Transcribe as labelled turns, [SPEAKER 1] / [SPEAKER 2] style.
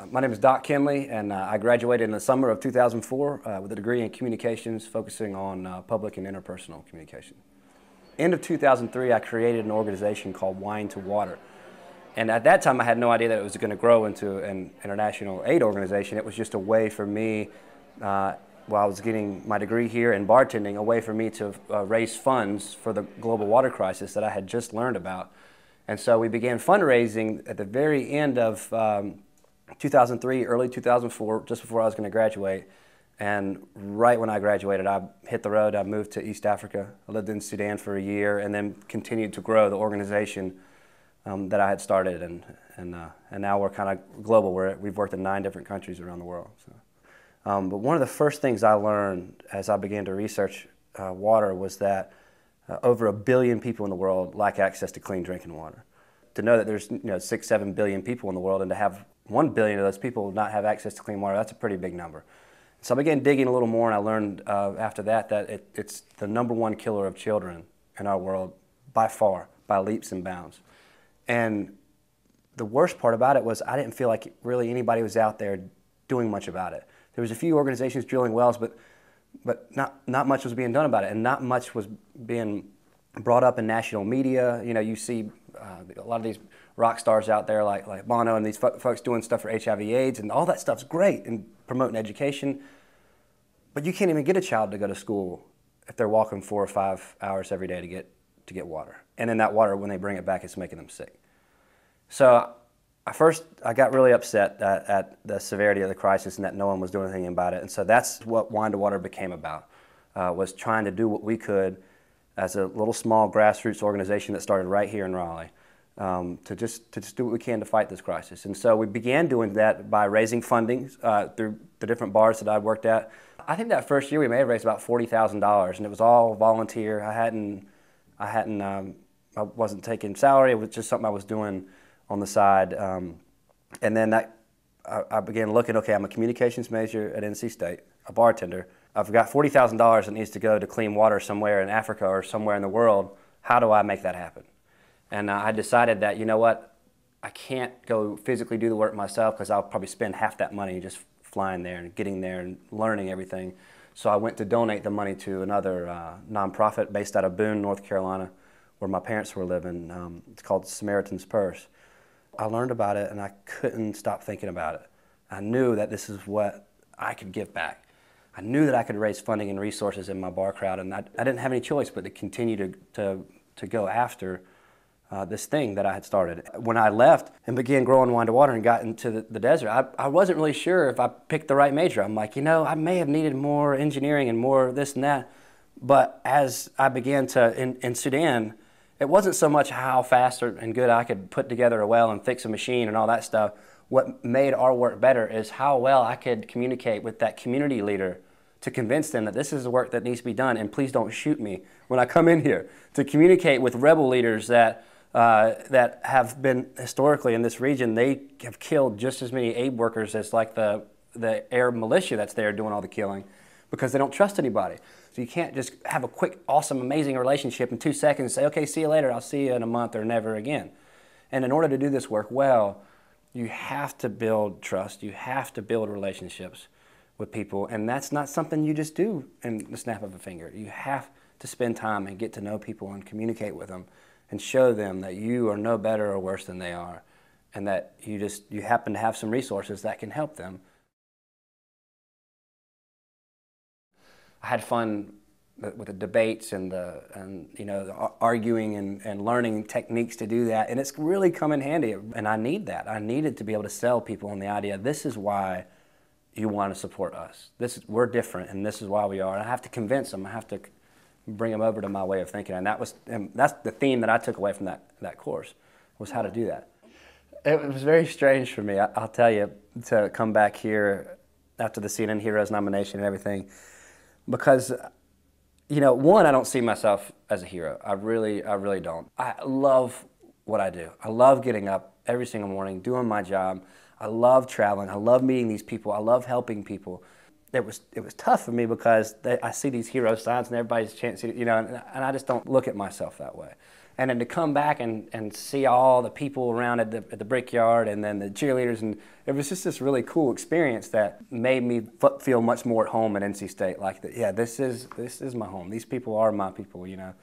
[SPEAKER 1] My name is Hendley, and I graduated in the summer of 2004 with a degree in communications, focusing on public and interpersonal communication. End of 2003, I created an organization called Wine to Water. And at that time, I had no idea that it was going to grow into an international aid organization. It was just a way for me, while I was getting my degree here in bartending, a way for me to raise funds for the global water crisis that I had just learned about. And so we began fundraising at the very end of 2003, early 2004, just before I was going to graduate. And right when I graduated, I hit the road. I moved to East Africa. I lived in Sudan for a year and then continued to grow the organization that I had started. And now we're kind of global. We've worked in 9 different countries around the world. So. But one of the first things I learned as I began to research water was that over 1 billion people in the world lack access to clean drinking water. To know that there's 6, 7 billion people in the world, and to have 1 billion of those people not have access to clean water, that's a pretty big number. So I began digging a little more, and I learned after that it's the #1 killer of children in our world by far, by leaps and bounds. And the worst part about it was I didn't feel like really anybody was out there doing much about it. There was a few organizations drilling wells, but not much was being done about it, and not much was being brought up in national media. You know, you see a lot of these rock stars out there like Bono and these folks doing stuff for HIV/AIDS, and all that stuff's great in promoting education, but you can't even get a child to go to school if they're walking 4 or 5 hours every day to get water. And then that water, when they bring it back, it's making them sick. So I got really upset at the severity of the crisis and that no one was doing anything about it. And so that's what Wine to Water became about, was trying to do what we could as a little small grassroots organization that started right here in Raleigh, to just do what we can to fight this crisis. And so we began doing that by raising funding through the different bars that I worked at. I think that first year we may have raised about $40,000, and it was all volunteer. I wasn't taking salary. It was just something I was doing on the side. And then I began looking, okay, I'm a communications major at NC State, a bartender. I've got $40,000 that needs to go to clean water somewhere in Africa or somewhere in the world. How do I make that happen? And I decided that, you know what, I can't go physically do the work myself because I'll probably spend half that money just flying there and getting there and learning everything. So I went to donate the money to another nonprofit based out of Boone, North Carolina, where my parents were living. It's called Samaritan's Purse. I learned about it and I couldn't stop thinking about it. I knew that this is what I could give back. I knew that I could raise funding and resources in my bar crowd, and I didn't have any choice but to continue to go after this thing that I had started. When I left and began growing Wine to Water and got into the desert, I wasn't really sure if I picked the right major. I'm like, I may have needed more engineering and more this and that. But as I began in Sudan, it wasn't so much how fast and good I could put together a well and fix a machine and all that stuff. What made our work better is how well I could communicate with that community leader to convince them that this is the work that needs to be done, and please don't shoot me when I come in here. To communicate with rebel leaders that have been historically in this region, they have killed just as many aid workers as like the Arab militia that's there doing all the killing, because they don't trust anybody. So you can't just have a quick, awesome, amazing relationship in 2 seconds and say, okay, see you later, I'll see you in a month or never again. And in order to do this work well, you have to build trust, you have to build relationships with people, and that's not something you just do in the snap of a finger. You have to spend time and get to know people and communicate with them and show them that you are no better or worse than they are, and that you happen to have some resources that can help them. I had fun with the debates and the arguing and learning techniques to do that, and it's really come in handy. And I need that. I needed to be able to sell people on the idea, this is why you want to support us. We're different, and this is why we are. And I have to convince them. I have to bring them over to my way of thinking, and that's the theme that I took away from that course, was how to do that. It was very strange for me, I'll tell you, to come back here after the CNN Heroes nomination and everything, because, one, I don't see myself as a hero. I really don't. I love what I do. I love getting up every single morning, doing my job. I love traveling. I love meeting these people. I love helping people. it was tough for me because I see these hero signs and everybody's chanting, you know, and I just don't look at myself that way. And then to come back and see all the people around at the brickyard and then the cheerleaders, and it was just this really cool experience that made me feel much more at home at NC State. Like, yeah, this is my home. These people are my people, you know.